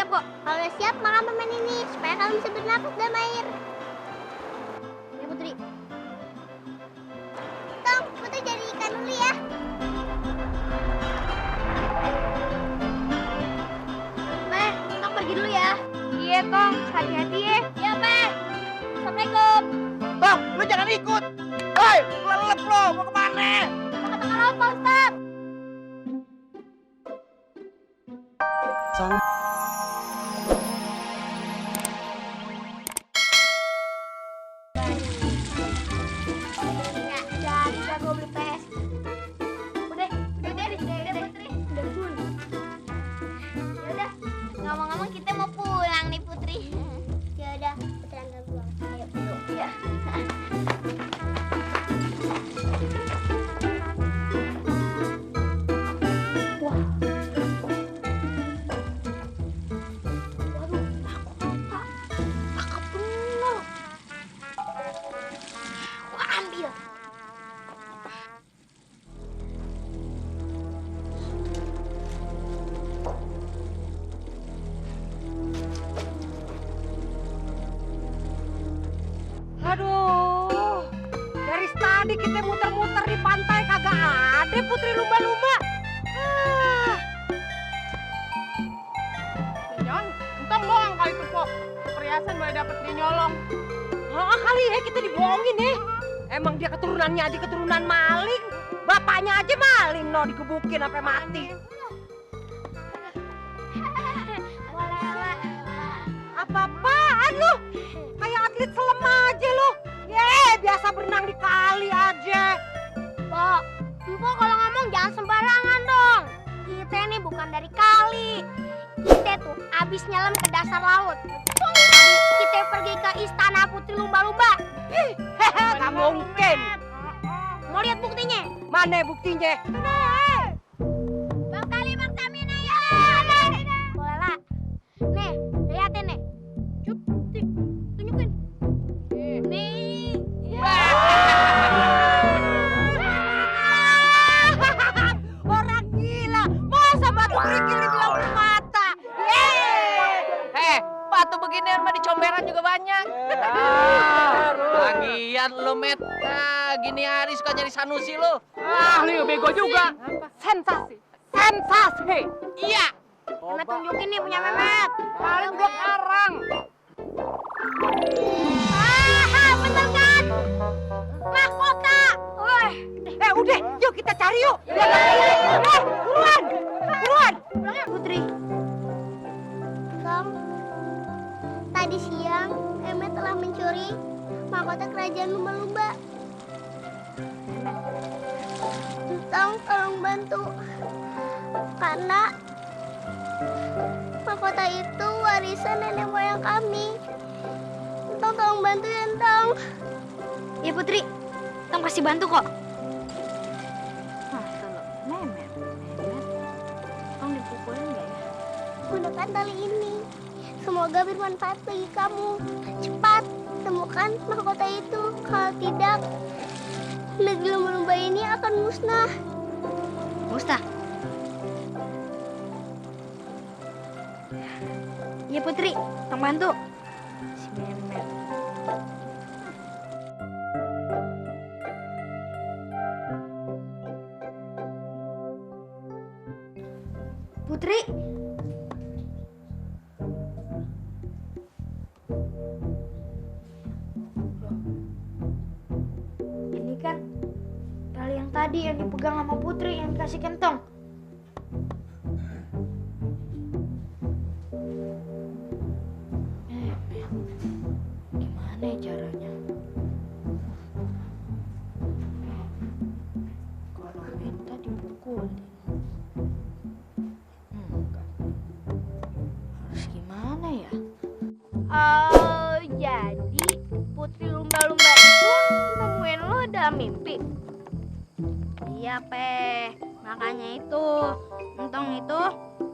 siap kok. Kalau udah siap, makan permen ini supaya kamu bisa bernapas dalam air. Ya Putri. Tong, Putri jadi ikan dulu ya. Peh, Tong pergi dulu ya. Iya Tong, hati-hati ya. Iya Peh. Assalamualaikum. Tong, lu jangan ikut. Woi, lelep lo, mau kemana? Mau ke tengah laut Pak Ustaz. Udah gue beli PS. Udah Putri, udah full. Ya udah, ngomong-ngomong kita mau pulang nih Putri. Ya udah, Putri antar pulang. Ayo, yuk. Ya. Wah. Waduh, mahkota. Cakep bener. Gua ambil. Aduh, dari tadi kita muter-muter di pantai kagak ada Putri lumba-lumba. Jangan, entong doang kali itu kok. Perhiasan boleh dapet dia nyolong. Kali ya kita dibohongin nih. Emang dia keturunannya aja keturunan maling. Bapaknya aja maling, no dikebukin sampai mati. Apa-apaan lu? Kayak atlet selam aja lu. Biasa berenang di kali aja. Pok, Mpok kalau ngomong jangan sembarangan dong. Kita nih bukan dari kali. Kita tuh abis nyelam ke dasar laut. Tadi kita pergi ke istana Putri Lumba-Lumba. Gak mungkin. Mau lihat buktinya? Mana buktinya? Bang Tali, Bang Tamin, ayo. Boleh lah. Nih, liatin nih. Cup, tunjukin. Nih. Orang gila, masa batu kerikil dibilang bermata? Batu beginian mah di comberan juga banyak. Lagian lo Met, gini hari suka nyari Sanusi lo. Lu bego juga. Sensasi, sensasi. Iya. Memet tunjukin nih punya Memet. Paling gua karang. Bener kan? Mahkota. Udah, yuk kita cari yuk. Buruan, buruan. Putri. Tong, tadi siang Memet telah mencuri mahkota kerajaan lumba-lumba. Tong, tolong bantu. Karena mahkota itu warisan nenek moyang kami. Tong, tolong bantu ya, Tong. Iya, Putri. Tong pasti bantu kok. Memet. Tong dipukulin nggak ya? Gunakan tali ini. Semoga bermanfaat bagi kamu. Cepat temukan mahkota itu. Kalau tidak, negeri lumba-lumba ini akan musnah. Musnah? Iya Putri, Tong bantu. Si Memet. Putri. Ini kan tali yang tadi yang dipegang sama Putri yang dikasih kentong. Gimana ya caranya? Kalau minta dipukulin. Harus gimana ya? Oh, jadi Putri lumba-lumba itu nemuin lo dalam mimpi? Iya, Peh. Makanya itu, Entong itu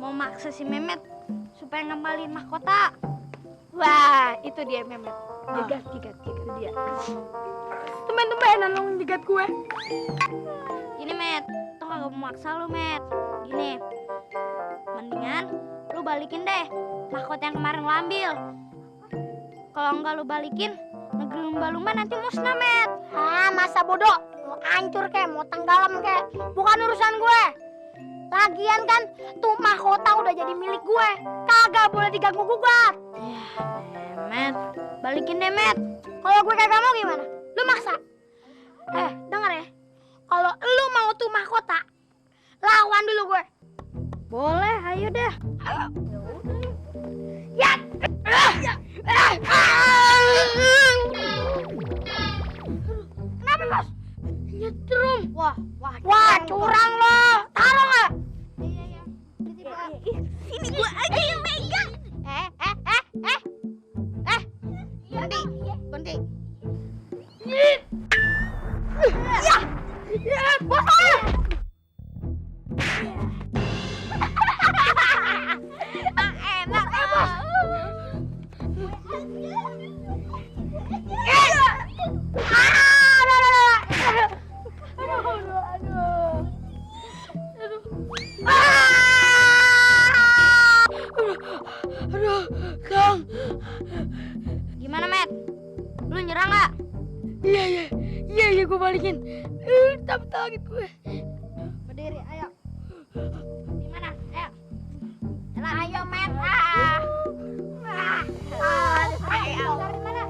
mau maksa si Memet supaya ngembalin mahkota. Wah, itu dia Memet. Jegat dia. Temen-temenan lo ngejegat gue. Gini, Met. Tong kagak mau maksa lo, Met. Gini, mendingan lo lu balikin deh mahkota yang kemarin lu ambil. Kalau enggak lu balikin, negeri lumba-lumba nanti musnah, Met. Masa bodoh? Mau hancur kek, mau tenggelam kek. Bukan urusan gue. Lagian kan, tuh mahkota udah jadi milik gue. Kagak boleh diganggu gugat. Met, balikin deh, Met. Kalau gue kagak mau gimana? Lu maksa? Denger ya. Kalau lu mau tuh mahkota, lawan dulu gue. Boleh, ayo deh. Ya. Kenapa, Bos? Nyetrum. Wah, curang lo. Taruh nggak? Iya. Sini gue aja yang megang. Berhenti. Ya, bos. Enak, bos. Kang. Gimana, Met? Lu nyerang nggak? Iya, gue balikin. Tapi lagi gue. Berdiri, ayo. Gimana? Ayo. Jalan. Ayo, Met. Ayo. Dari mana?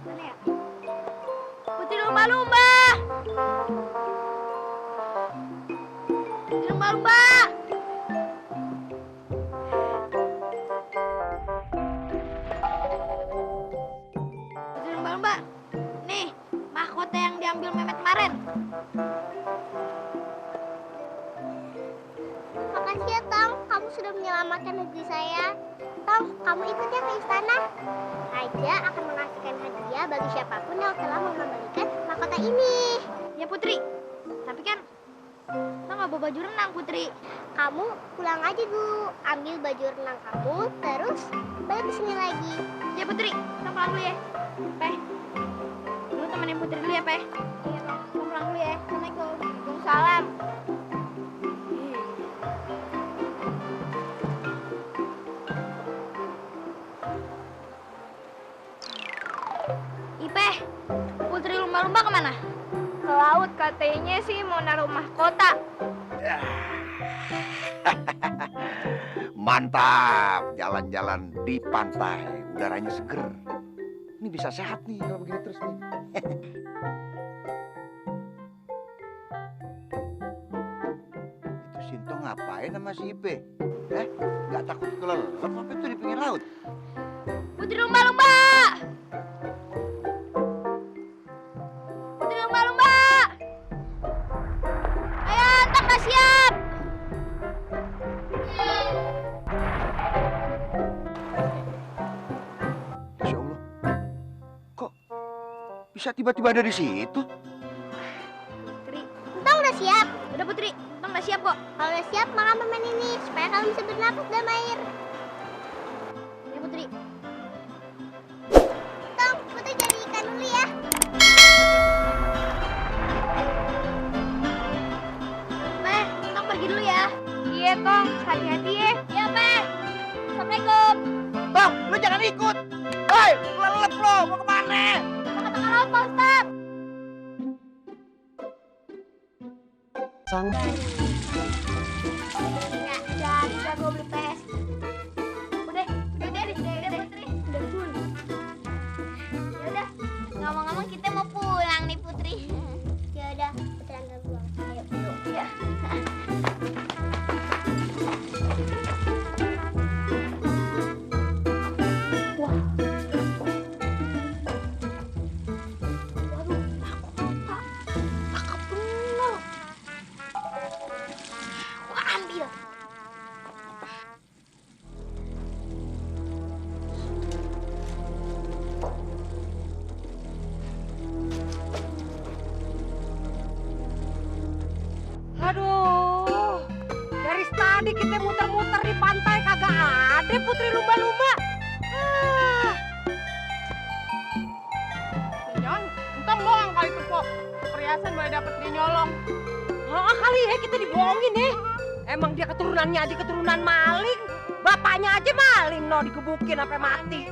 Mana ya? Putri lumba-lumba. Putri lumba-lumba. Putri lumba-lumba. Nih, mahkota yang diambil Memet kemarin. Makasih ya, Tong. Kamu sudah menyelamatkan negeri saya. Tong, kamu ikut ya ke istana. Raja akan mengasihkan hadiah bagi siapapun yang telah mengembalikan mahkota ini. Ya, Putri. Tapi kan kita nggak bawa baju renang, Putri. Kamu pulang aja dulu, ambil baju renang kamu, terus balik ke sini lagi. Ya, Putri. Kita pulang dulu ya. Peh. Lu temenin Putri dulu ya, Peh. Iya, Tong. Kita pulang dulu ya. Assalamualaikum. Waalaikumsalam. Ipeh, Putri lumba-lumba kemana? Ke laut katanya sih mau naruh mahkota. Mantap, jalan-jalan di pantai, udaranya seger. Ini bisa sehat nih kalau begini terus nih. Itu Sinto ngapain sama si Ipe? Nggak takut kelelep apa itu di pinggir laut? Putri lumba-lumba! Putri lumba-lumba! Ayo, tangga siap! Masya Allah, kok bisa tiba-tiba ada di situ? Putri, Tong udah siap? udah Putri, Tong udah siap kok. Kalau udah siap, makan permen ini supaya kamu bisa bernapas dalam air. Ya Putri, Tong, Putri jadi ikan dulu ya. Peh, Tong pergi dulu ya. Iya, Tong. Hati-hati ya. Iya, Peh. Assalamualaikum. Bang, lu jangan ikut. Woi, kelelep lo, mau kemana? Kita ke tengah laut, Pak Ustadz. Udah gue beli PS. Udah Putri. Udah full. Ya udah, ngomong-ngomong kita mau pulang nih Putri. Ya udah, Putri antar pulang. Ayo. Ya. Cakep bener. Gua ambil. Aduh, dari tadi kita muter-muter di pantai kagak ada Putri lumba-lumba. Jangan, entah doang kali itu kok. perhiasan boleh dapet dia nyolong. Kali ya kita dibohongin ya. Emang dia keturunannya aja keturunan maling. Bapaknya aja maling, no, digebukin sampai mati.